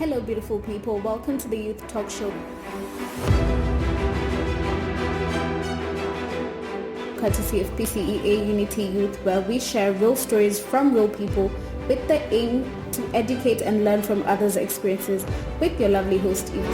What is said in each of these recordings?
Hello, beautiful people. Welcome to the Youth Talk Show. Courtesy of Pcea Unity Youth, where we share real stories from real people with the aim to educate and learn from others' experiences with your lovely host, Eve.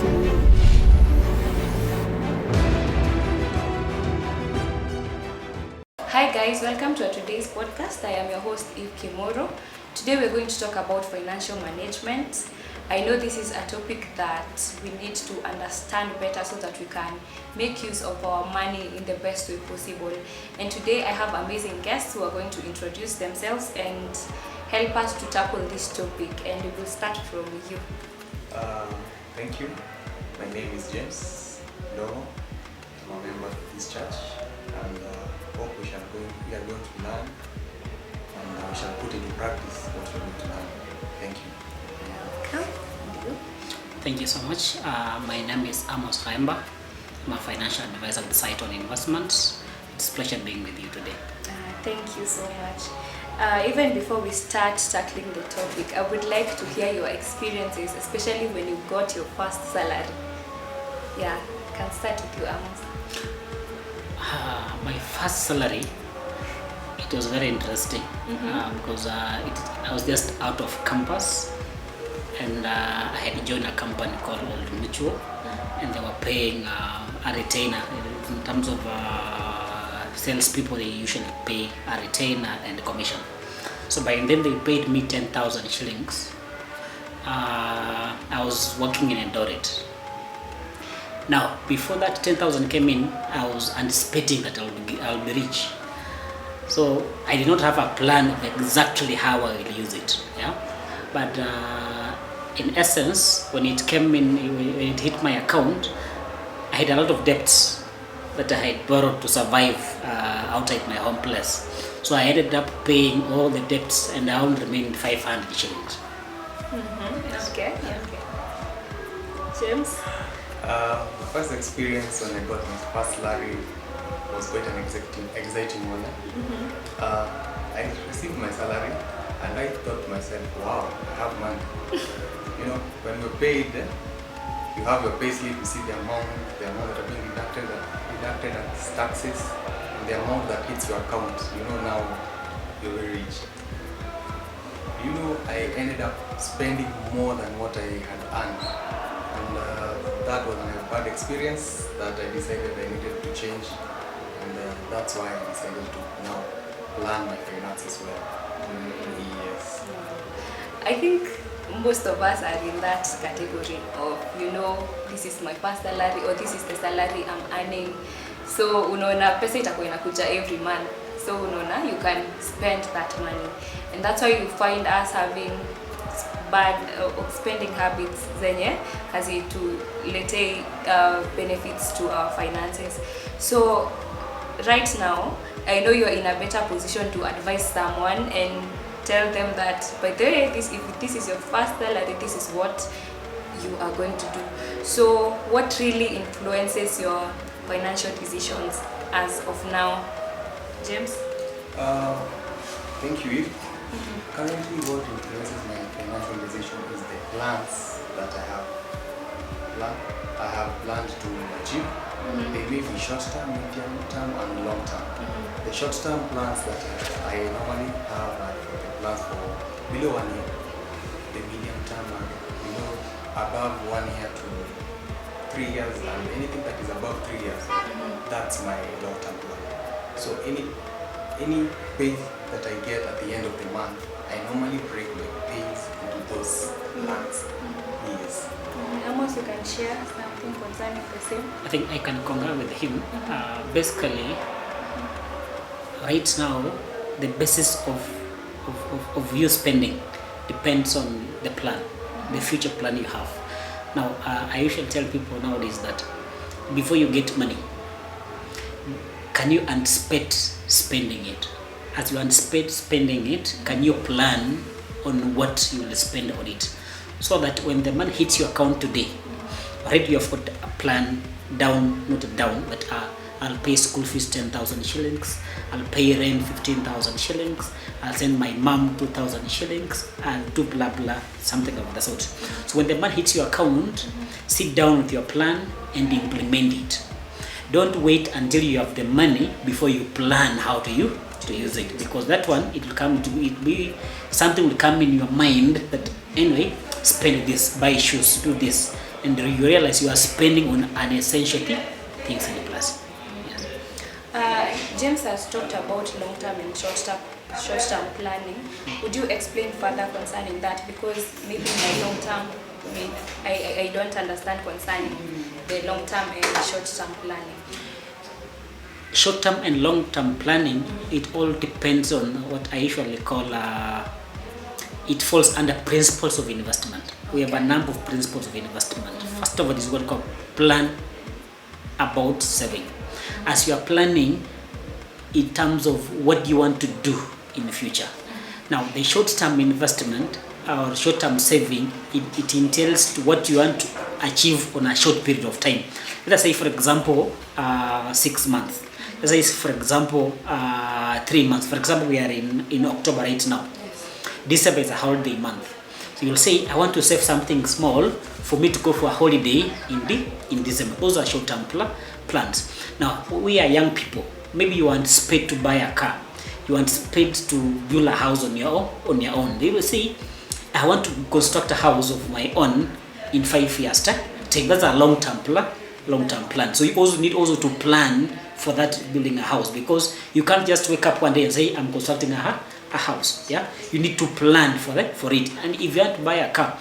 Hi guys, welcome to today's podcast. I am your host Eve Kimoro. Today we're going to talk about financial management. I know this is a topic that we need to understand better so that we can make use of our money in the best way possible. And today I have amazing guests who are going to introduce themselves and help us to tackle this topic. And we will start from you. Thank you. My name is James Domo. I'm a member of this church, and hope we are going to learn, and we shall put into practice what we are going to learn. Thank you. Thank you so much. My name is Amos Raimba. I'm a financial advisor with Site on Investments. It's a pleasure being with you today. Thank you so much. Even before we start tackling the topic, I would like to hear your experiences, especially when you got your first salary. Yeah, I can start with you, Amos. My first salary, it was very interesting because I was just out of campus, and I had joined a company called Old Mutual, and they were paying a retainer. In terms of salespeople, they usually pay a retainer and commission. So by then they paid me 10,000 shillings. I was working in Eldoret. Now, before that 10,000 came in, I was anticipating that I'll be rich. So I did not have a plan of exactly how I will use it. Yeah, but in essence, when it came in, when it hit my account, I had a lot of debts that I had borrowed to survive outside my home place. So I ended up paying all the debts, and I only remained 500 shillings. Okay. James? My first experience when I got my first salary was quite an exciting one. I received my salary, and I thought to myself, wow, I have money. When we're paid, you have your pay slip, you see the amount that are being deducted as taxes, and the amount that hits your account. Now you're very rich. I ended up spending more than what I had earned, and that was a bad experience that I decided I needed to change, and that's why I decided to now plan my finances well. Yes. I think most of us are in that category of, this is my first salary, or this is the salary I'm earning. So, pesa itakuwa inakuja every month. So, you can spend that money. And that's why you find us having bad spending habits zenye hazitulete benefits to our finances. So, right now, I know you're in a better position to advise someone and tell them that, by the way, if this is your first salary, this is what you are going to do. So what really influences your financial decisions as of now? James? Thank you, Eve. Currently, what influences my financial decision is the plans that I have. I have planned to achieve. They may be short-term, medium-term, and long-term. The short-term plans that I normally have are the plans for below 1 year. The medium-term are above 1 year to 3 years, and anything that is above 3 years, that's my long-term plan. So any pay that I get at the end of the month, I normally break my pays into those plans. Yes. Amos, you can share something concerning the same? I think I can concur with him. Basically, right now, the basis of your spending depends on the plan, the future plan you have. Now, I usually tell people nowadays that before you get money, can you anticipate spending it? As you anticipate spending it, can you plan on what you will spend on it? So that when the money hits your account today, already you have got a plan down, not down, but I'll pay school fees 10,000 shillings, I'll pay rent 15,000 shillings, I'll send my mom 2,000 shillings, I'll do blah blah, something of the sort. So when the money hits your account, sit down with your plan and implement it. Don't wait until you have the money before you plan how to use it, because that one, it will something will come in your mind that anyway, spend this, buy shoes, do this, and you realize you are spending on unessential things in the plus. James has talked about long-term and short-term planning. Would you explain further concerning that? Because maybe my long-term, I don't understand concerning the long-term and short-term planning. Short-term and long-term planning, it all depends on what I usually call, it falls under principles of investment. We have a number of principles of investment. First of all is what we call plan about saving. As you are planning in terms of what you want to do in the future. Now, the short-term investment or short-term saving, it entails to what you want to achieve on a short period of time. Let's say, for example, 6 months. Let's say, for example, 3 months. For example, we are in October right now. December is a holiday month. So you'll say, I want to save something small for me to go for a holiday in December. Those are short-term plans. Now, we are young people. Maybe you want spade to buy a car. You want spade to build a house on your own. They will say, I want to construct a house of my own in 5 years' time. That's a long-term plan. So you also need to plan for that, building a house, because you can't just wake up one day and say, I'm constructing a house. Yeah, you need to plan for it. And if you want to buy a car,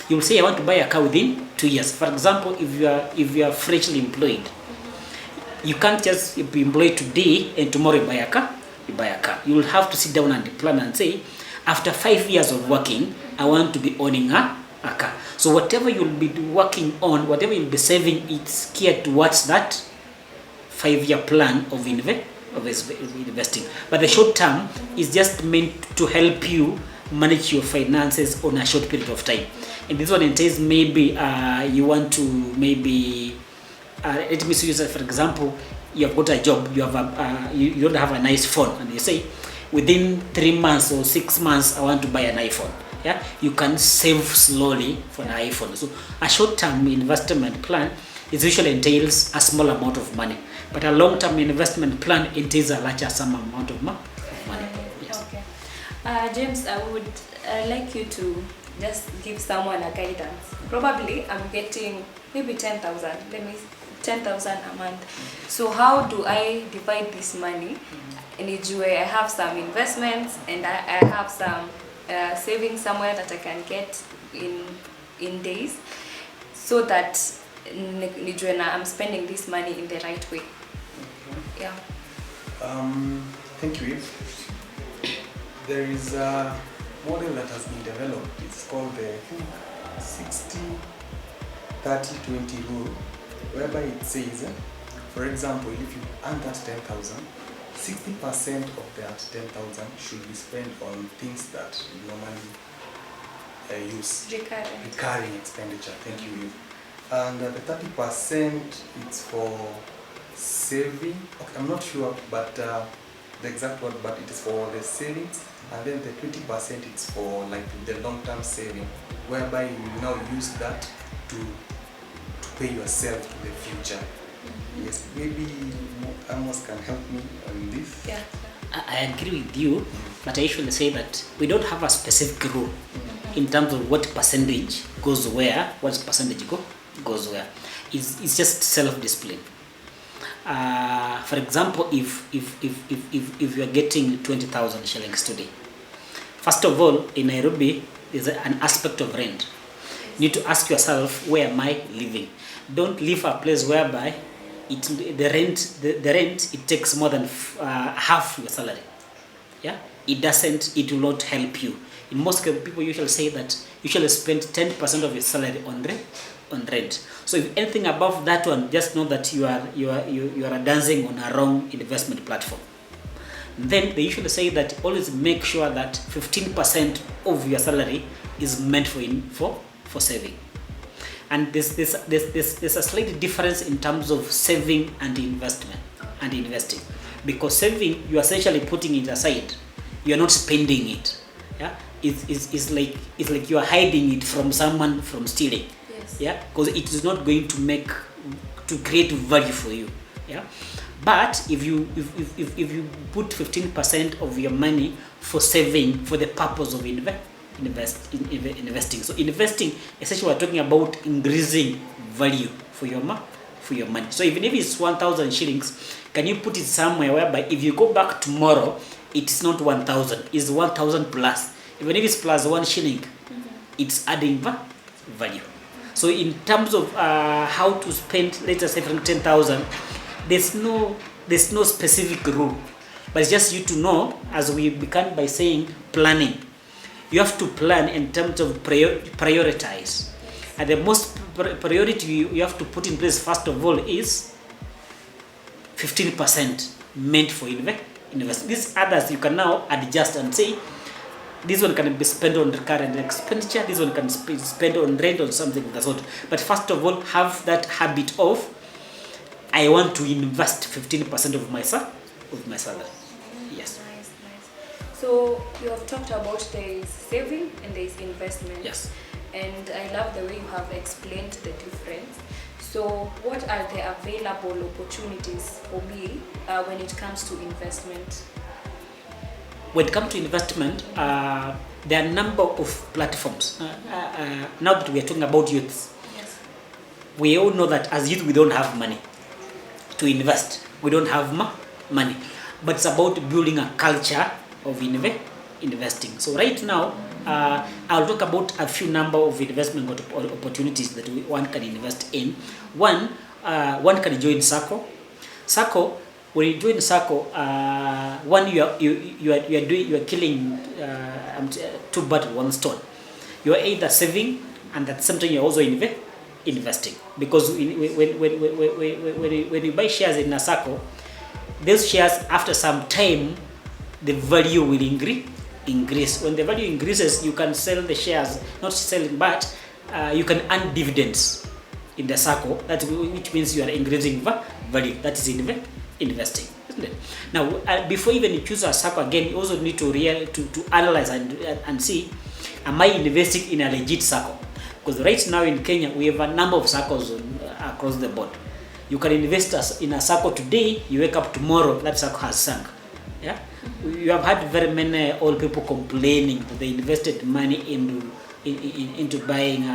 you will say, I want to buy a car within 2 years. For example, if you are freshly employed, you can't just be employed today and tomorrow you buy a car. You will have to sit down and plan and say, after 5 years of working, I want to be owning a car. So whatever you'll be working on, whatever you'll be saving, it's geared towards that 5-year plan of investing. But the short term is just meant to help you manage your finances on a short period of time. And this one entails maybe you want to let me use, for example, you have got a job, you have you don't have a nice phone, and you say, within 3 months or 6 months, I want to buy an iPhone. Yeah, you can save slowly for an iPhone. So a short-term investment plan usually entails a small amount of money, but a long-term investment plan entails a larger sum amount of money. Yes. Okay. James, I would like you to just give someone a guidance. Probably I'm getting maybe 10,000. 10,000 a month. So how do I divide this money? In each way, I have some investments and I have some savings somewhere that I can get in days, so that I'm spending this money in the right way. Yeah. Thank you, Eve. There is a model that has been developed. It's called the 60-30-20 rule, whereby it says, for example, if you earn that 10,000, 60% of that 10,000 should be spent on things that you normally use. Recurring expenditure. Thank you, Eve. And the 30% it's for saving. Okay, I'm not sure, but the exact word, but it is for the savings. And then the 20% it's for like the long-term saving, whereby you will now use that to pay yourself to the future. Yes, maybe Amos can help me on this. Yeah. I agree with you, but I usually say that we don't have a specific rule in terms of what percentage goes where, what percentage goes where. It's just self-discipline. For example, if you are getting 20,000 shillings today, first of all, in Nairobi, there's an aspect of rent. You need to ask yourself, where am I living? Don't live a place whereby the rent it takes more than half your salary. Yeah, it will not help you. In most cases, people usually say that you should spend 10% of your salary on rent. So if anything above that one, just know that you are dancing on a wrong investment platform. Then they usually say that always make sure that 15% of your salary is meant for saving. And there's a slight difference in terms of saving and investment. and investing. Because saving, you are essentially putting it aside. You are not spending it. Yeah, it's like you are hiding it from someone from stealing. Yes. Yeah, because it is not going to create value for you. Yeah, but if you put 15% of your money for saving for the purpose of investing. So investing, essentially, we're talking about increasing value for your money. So even if it's 1,000 shillings, can you put it somewhere whereby if you go back tomorrow, it's not 1,000, it's 1,000 plus. Even if it's plus 1 shilling, it's adding value. So in terms of how to spend, let's just say from 10,000, there's no specific rule, but it's just you to know, as we began by saying, planning. You have to plan in terms of prioritize. And the most priority you have to put in place, first of all, is 15% meant for invest. These others you can now adjust and say, this one can be spent on recurrent expenditure, this one can be spent on rent or something of that sort. But first of all, have that habit of, I want to invest 15% of my salary. Yes. Nice. So you have talked about there is saving and there is investment. Yes. And I love the way you have explained the difference. So what are the available opportunities for me when it comes to investment? When it comes to investment, there are a number of platforms. Now that we are talking about youths, Yes. we all know that as youth we don't have money to invest. We don't have money. But it's about building a culture of investing. So right now, I'll talk about a few number of investment opportunities that one can invest in. One can join SACCO. SACCO, when you join SACCO, one you are killing two birds with one stone. You are either saving and at the same time you're also investing. Because when you buy shares in a SACCO, those shares after some time the value will increase. When the value increases, you can sell the shares, not selling, but you can earn dividends in the SACCO. Which means you are increasing value. That is investing, isn't it? Now, before even you choose a SACCO, again, you also need to analyze and see, am I investing in a legit SACCO? Because right now in Kenya, we have a number of SACCOs across the board. You can invest in a SACCO today, you wake up tomorrow, that SACCO has sunk. Yeah, you have had very many old people complaining that they invested money into buying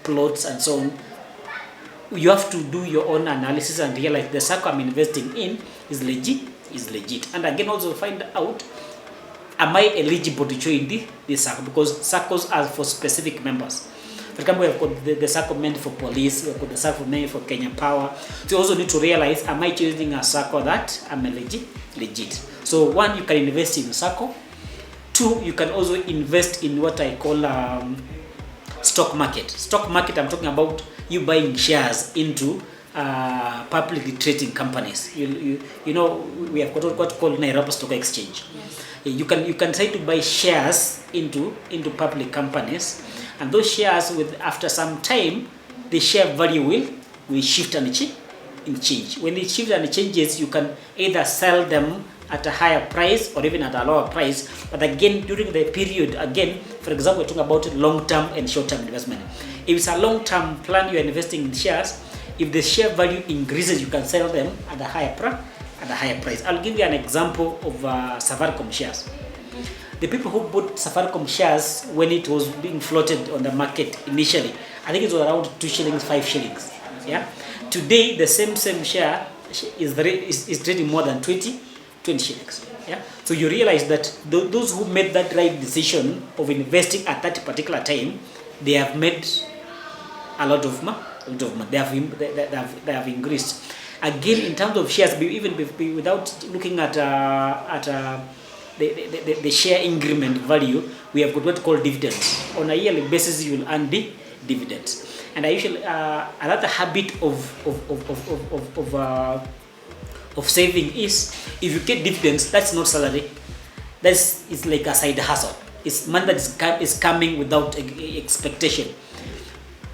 plots and so on. You have to do your own analysis and realize the SACCO I'm investing in is legit. And again, also find out, am I eligible to join this SACCO? Because SACCOs are for specific members. For example, we have got the SACCO meant for police, we have got the SACCO meant for Kenya Power. So you also need to realize, am I choosing a SACCO that I'm legit? So one, you can invest in SACCO. Two, you can also invest in what I call stock market. Stock market, I'm talking about you buying shares into publicly trading companies. You know, we have got what's called Nairobi Stock Exchange. Yes. You can try to buy shares into public companies, and those shares, after some time, the share value will shift and change. When it shifts and changes, you can either sell them at a higher price or even at a lower price. But again, during the period, again, for example, we're talking about long-term and short-term investment. If it's a long-term plan, you're investing in shares. If the share value increases, you can sell them at a higher price. I'll give you an example of Safaricom shares. The people who bought Safaricom shares when it was being floated on the market initially, I think it was around 2 shillings, 5 shillings. Yeah. Today, the same share is trading more than 20 shillings. Yeah. So you realize that those who made that right decision of investing at that particular time, they have made a lot of money. They have increased. Again, in terms of shares, even without looking at the share increment value, we have got what we call dividends. On a yearly basis, you will earn the dividends. And I usually another habit of saving is, if you get dividends, that's not salary. It's like a side hustle. It's money that is coming without expectation.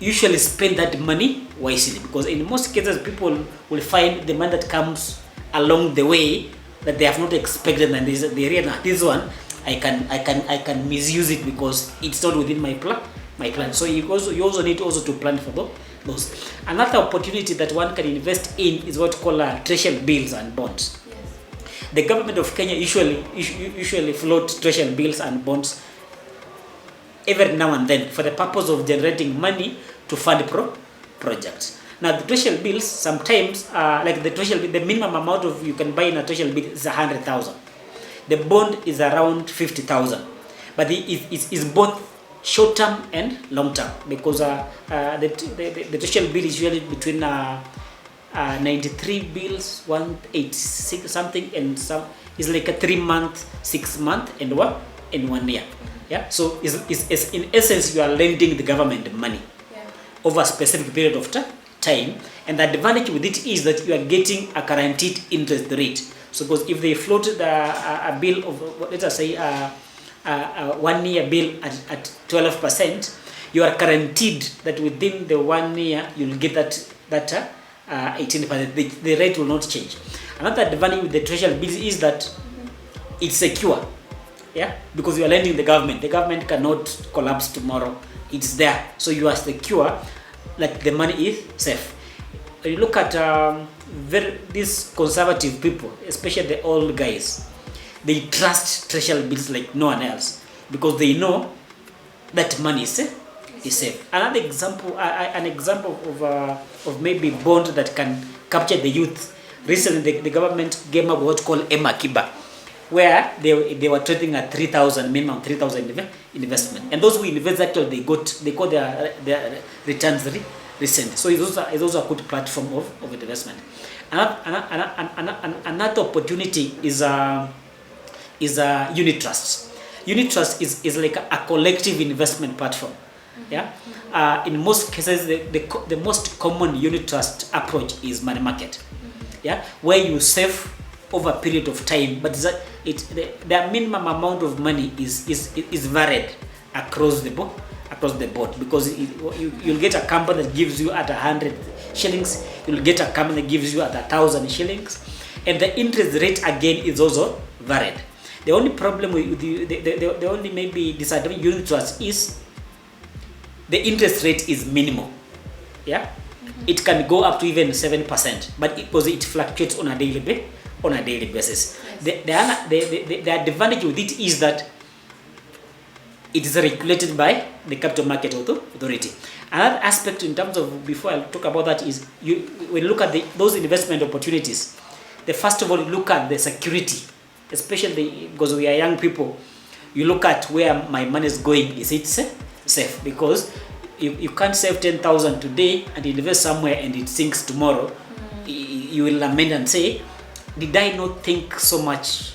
Usually spend that money wisely, because in most cases people will find the money that comes along the way that they have not expected, and they realize this one I can misuse it because it's not within my plan. So you also need also to plan for those. Another opportunity that one can invest in is what called treasury bills and bonds. Yes. The government of Kenya usually float treasury bills and bonds every now and then for the purpose of generating money to fund projects. Now the treasury bills sometimes like the minimum amount of you can buy in a treasury bill is 100,000. The bond is around 50,000, but it is both short term and long term because the treasury bill is usually between 93 bills, 186 something, and some is like a 3 month, 6 month, and 1 year. Yeah, so is in essence you are lending the government money over a specific period of time, and the advantage with it is that you are getting a guaranteed interest rate. So because if they floated a bill of, let us say a 1 year bill at 12%, you are guaranteed that within the 1 year you will get that 18%. The rate will not change. Another advantage with the treasury bills is that it's secure. Yeah, because you are lending the government. The government cannot collapse tomorrow. It's there, so you are secure. Like the money is safe. When you look at these conservative people, especially the old guys, they trust treasury bills like no one else because they know that money is safe. Another example, an example of maybe bond that can capture the youth. Recently, the government came up with what's called Emakiba, where they were trading at 3,000 minimum 3,000 investment, and those who invest actually they got their returns recent. So it's also a good platform of investment. Another opportunity is unit trust. Unit trust is like a collective investment platform. Yeah. In most cases, the most common unit trust approach is money market. Yeah, where you save over a period of time, but the minimum amount of money is varied across the board because you'll get a company that gives you at 100 shillings, you'll get a company that gives you at 1,000 shillings, and the interest rate again is also varied. The only problem with the only maybe disadvantage unit trust is the interest rate is minimal. Yeah, it can go up to even 7%, but because it fluctuates on a daily basis. Yes. The advantage with it is that it is regulated by the capital market authority. Another aspect in terms of, before I talk about that, is when you look at those investment opportunities, first of all, you look at the security, especially because we are young people. You look at where my money is going. Is it safe? Because you can't save 10,000 today and invest somewhere and it sinks tomorrow. You will lament and say, did I not think so much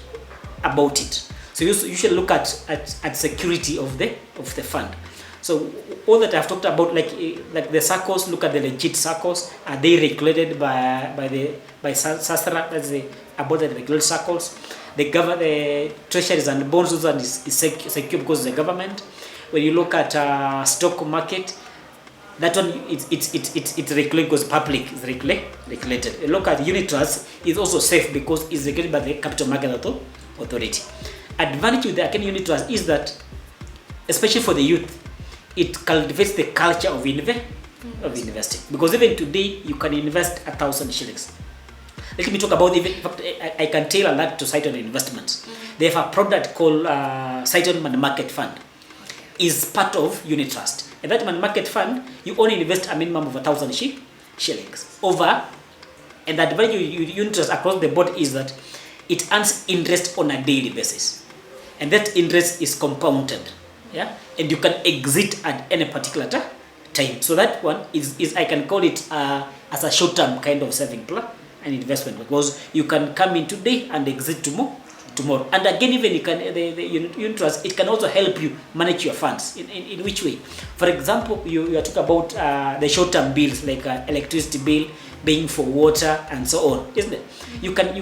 about it? So you should look at security of the fund. So all that I've talked about, like the SACCOs, look at the legit SACCOs. Are they regulated by SASRA? That's the about the regulated SACCOs. The treasuries and bonds is secure because the government. When you look at stock market, that one it's regulated because public is regulated. You look at unit trust, is also safe because it's regulated by the capital market authority. Advantage with the unit trust is that, especially for the youth, it cultivates the culture of investing. Because even today, you can invest 1,000 shillings. Let me talk about even. In fact, I can tailor that to Saiton Investments. They have a product called Saiton Money Market Fund. Is part of unit trust, and that money market fund you only invest a minimum of 1,000 shillings over, and the advantage unit trust across the board is that it earns interest on a daily basis, and that interest is compounded. Yeah, and you can exit at any particular time. So that one is I can call it as a short-term kind of saving plan and investment, because you can come in today and exit tomorrow. And again, even you can the unit trust, it can also help you manage your funds. In which way? For example, you are talking about the short-term bills like electricity bill, paying for water, and so on, isn't it? You can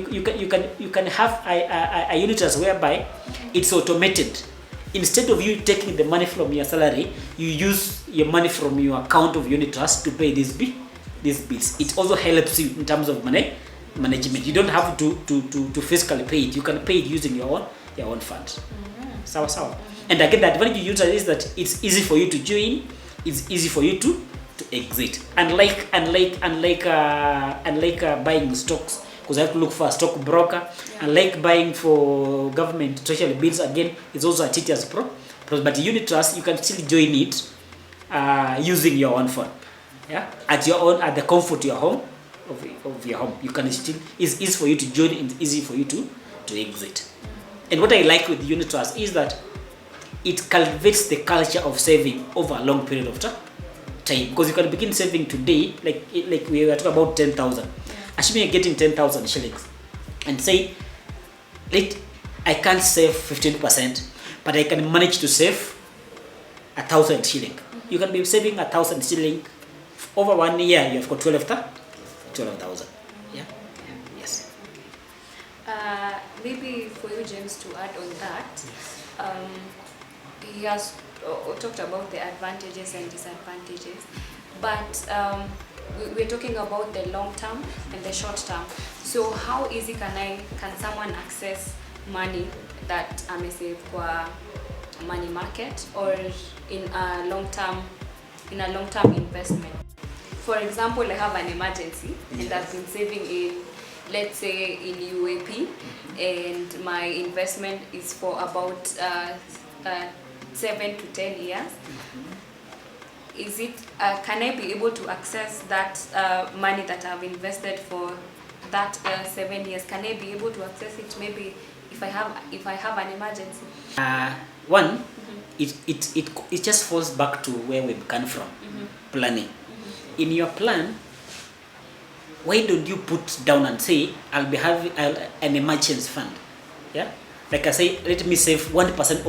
have a unit trust whereby it's automated. Instead of you taking the money from your salary, you use your money from your account of unit trust to pay these bills. It also helps you in terms of management. You don't have to physically pay it. You can pay it using your own funds. Sawa. And again, the advantage you use is that it's easy for you to join, it's easy for you to exit. Unlike buying stocks, because I have to look for a stock broker. Unlike buying for government treasury bills, again, it's also a tedious process. But unit trust, you can still join it using your own phone. At the comfort of your home, of your home. You can still, it's easy for you to join and easy for you to exit. And what I like with unit trust is that it cultivates the culture of saving over a long period of time. Because you can begin saving today, like we were talking about 10,000. Assuming you're getting 10,000 shillings, and say, I can't save 15%, but I can manage to save 1,000 shilling. You can be saving 1,000 shilling over 1 year. You have got 12,000. Yes. Maybe for you, James, to add on that, he has talked about the advantages and disadvantages, but we're talking about the long term and the short term. So how easy can someone access money that I may save for money market or in a long term investment? For example, I have an emergency and I've been saving in, let's say, in UAP, and my investment is for about 7 to 10 years. Is it? Can I be able to access that money that I've invested for that 7 years? Can I be able to access it maybe if I have an emergency? It just falls back to where we come from, planning. In your plan, why don't you put down and say, I'll be having an emergency fund? Like I say, let me save 1%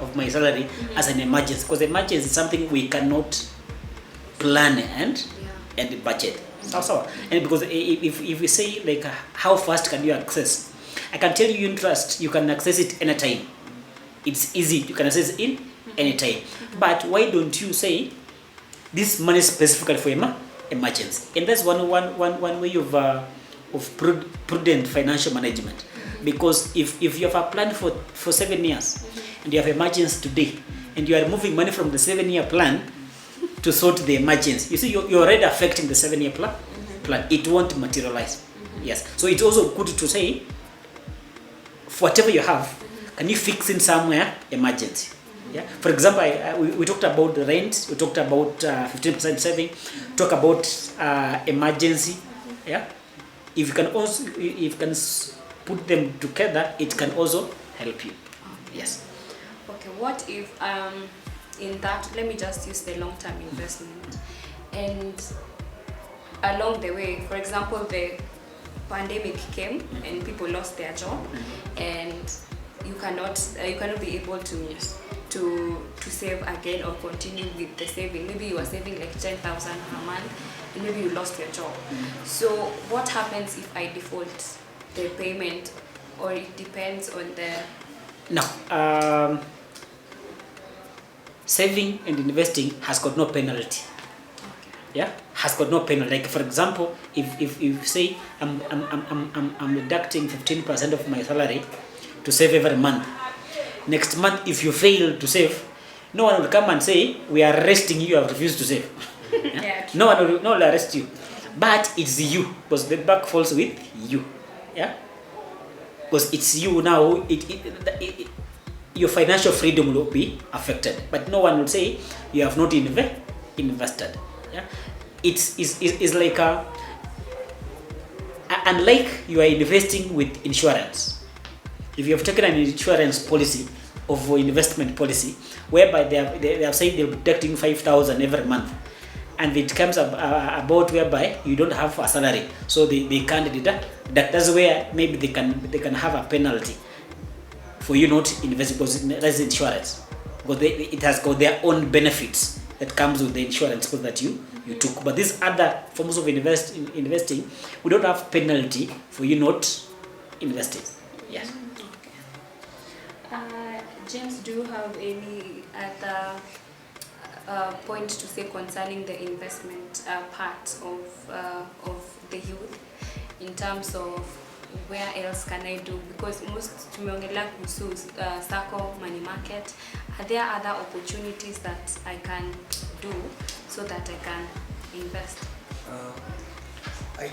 of my salary as an emergency, because emergency is something we cannot plan and budget. And because if we say like how fast can you access, I can tell you interest, you can access it anytime. It's easy, you can access it anytime. But why don't you say this money is specifically for emergency? And that's one way of prudent financial management. Because if you have a plan for 7 years and you have emergency today, and you are moving money from the 7-year plan to sort the emergency, you see you're already affecting the 7-year plan. It won't materialize. Yes. So it's also good to say, for whatever you have, can you fix in somewhere emergency? For example, we talked about the rent, we talked about 15% saving, talk about emergency. If you can put them together, it can also help you. Yes. Okay, what if in that, let me just use the long-term investment, and along the way, for example, the pandemic came and people lost their job, and you cannot be able to save again or continue with the saving. Maybe you are saving like 10,000 per month, and maybe you lost your job. So what happens if I default the payment, or it depends on the... No. Saving and investing has got no penalty. Has got no penalty. Like for example, if you say I'm deducting 15% of my salary to save every month. Next month, if you fail to save, no one will come and say, we are arresting you, you have refused to save. No one will arrest you. But it's you, because the buck falls with you. Because it's you now, your financial freedom will be affected. But no one will say, you have not invested. It's like unlike you are investing with insurance. If you have taken an insurance policy or investment policy, whereby they have said they're deducting 5,000 every month, and it comes about whereby you don't have a salary, so they can't deduct. That's where maybe they can have a penalty for you not investing, because that's insurance. Because it has got their own benefits that comes with the insurance that you took. But these other forms of investing, we don't have penalty for you not investing. Yes. James, do you have any other point to say concerning the investment part of the youth in terms of where else can I do, because most tumeongelea kuhusu sacco, money market. Are there other opportunities that I can do so that I can invest? I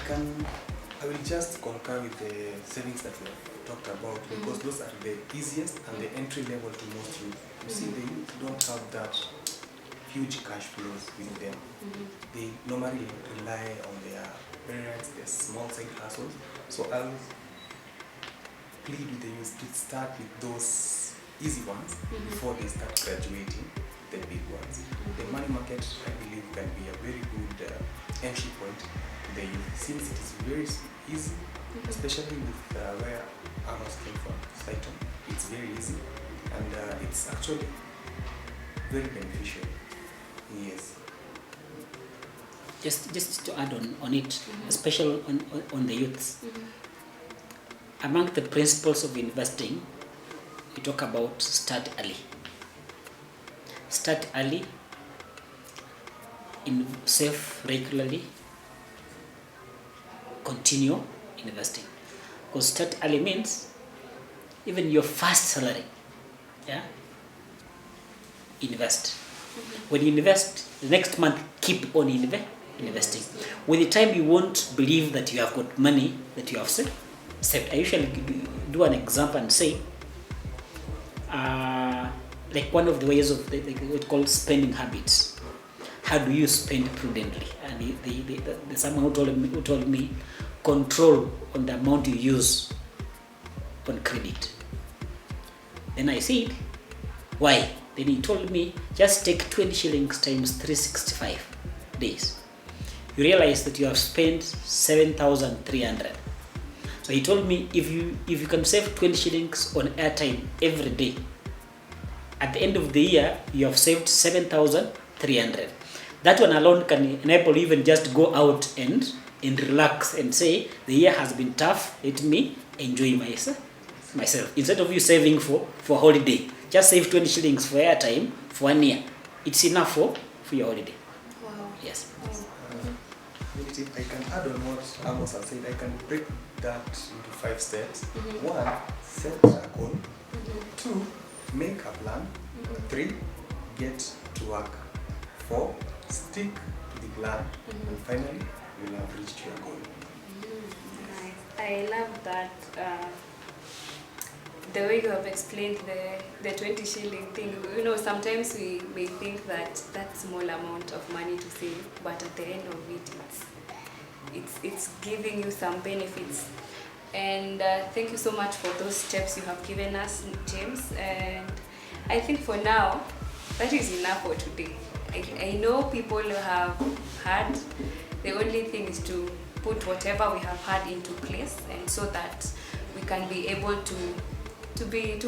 will just concur with the savings that we have talked about, because those are the easiest and the entry level to most youth. You see, the youth don't have that huge cash flows with them. They normally rely on their parents, their small side hustles. So I'll plead with the youth to start with those easy ones before they start graduating the big ones. The money market, I believe, can be a very good entry point to the youth, since it is very easy, especially with where Amos came from, Saiton. It's very easy, and it's actually very beneficial. Yes. Just to add on it, especially on the youths. Among the principles of investing, we talk about start early. Start early, save regularly, continue investing. Because start early means even your first salary, invest. When you invest, the next month keep on investing. With the time you won't believe that you have got money that you have saved. I usually do an example and say, like one of the ways of what's called spending habits. How do you spend prudently? And there's someone who told me control on the amount you use on credit. Then I said, why? Then he told me, just take 20 shillings times 365 days. You realize that you have spent 7,300. So he told me, if you can save 20 shillings on airtime every day, at the end of the year, you have saved 7,300. That one alone can enable you even just go out and relax and say, the year has been tough, let me enjoy myself. Instead of you saving for holiday, just save 20 shillings for airtime for 1 year. It's enough for your holiday. Wow. Yes. If I can add on what Amos has said, I can break that into 5 steps. 1, set a goal. 2, make a plan. 3, get to work. 4, stick to the plan. And finally, you will have reached your goal. Nice. I love that. The way you have explained the 20 shilling thing. You know, sometimes we may think that small amount of money to save, but at the end of it, it's giving you some benefits. And thank you so much for those steps you have given us, James. And I think for now, that is enough for today. I know people have had, the only thing is to put whatever we have had into place, and so that we can be able to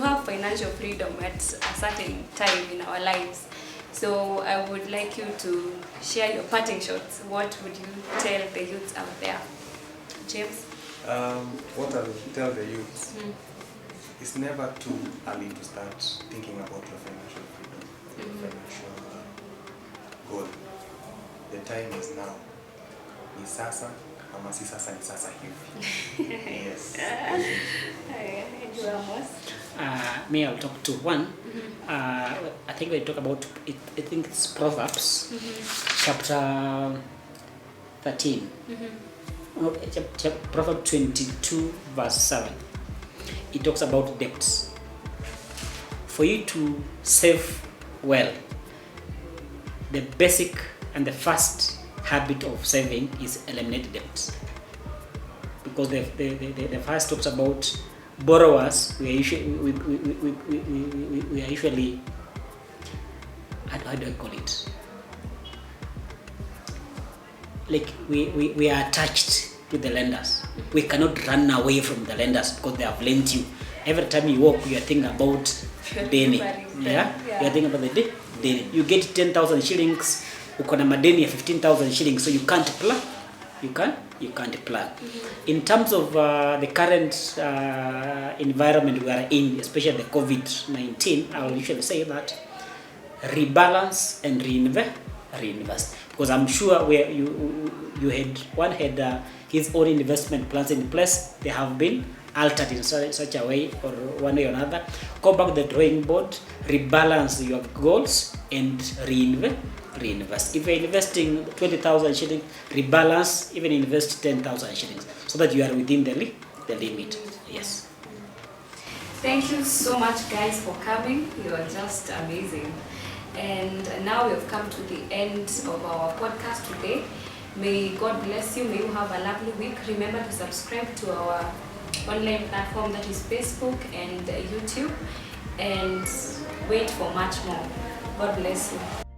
have financial freedom at a certain time in our lives. So I would like you to share your parting shots. What would you tell the youths out there? James? What I will tell the youths is never too early to start thinking about your financial freedom, your financial goal. The time is now. Ni sasa, ama si sasa, ni sasa hivi. Yes. Me, I'll talk to one. I think we talk about it. I think it's Proverbs, chapter 13. Proverbs 22, verse 7. It talks about debts. For you to save well, the basic and the first habit of saving is eliminate debts. Because the first talks about borrowers. We are usually how do I call it? Like we are attached with the lenders. We cannot run away from the lenders because they have lent you. Every time you walk, you are thinking about deni. Yeah? You are thinking about the deni. You get 10,000 shillings, uko na madeni ya 15,000 shillings, so you can't plan. You can't plan. In terms of the current environment we are in, especially the COVID-19, I will usually say that rebalance and reinvest. Because I'm sure where you had his own investment plans in place, they have been altered in such a way or one way or another. Go back to the drawing board, rebalance your goals, and reinvest. If you're investing 20,000 shillings, rebalance, even invest 10,000 shillings so that you are within the limit. Yes. Thank you so much, guys, for coming. You are just amazing. And now we have come to the end of our podcast today. May God bless you. May you have a lovely week. Remember to subscribe to our online platform, that is Facebook and YouTube, and wait for much more. God bless you.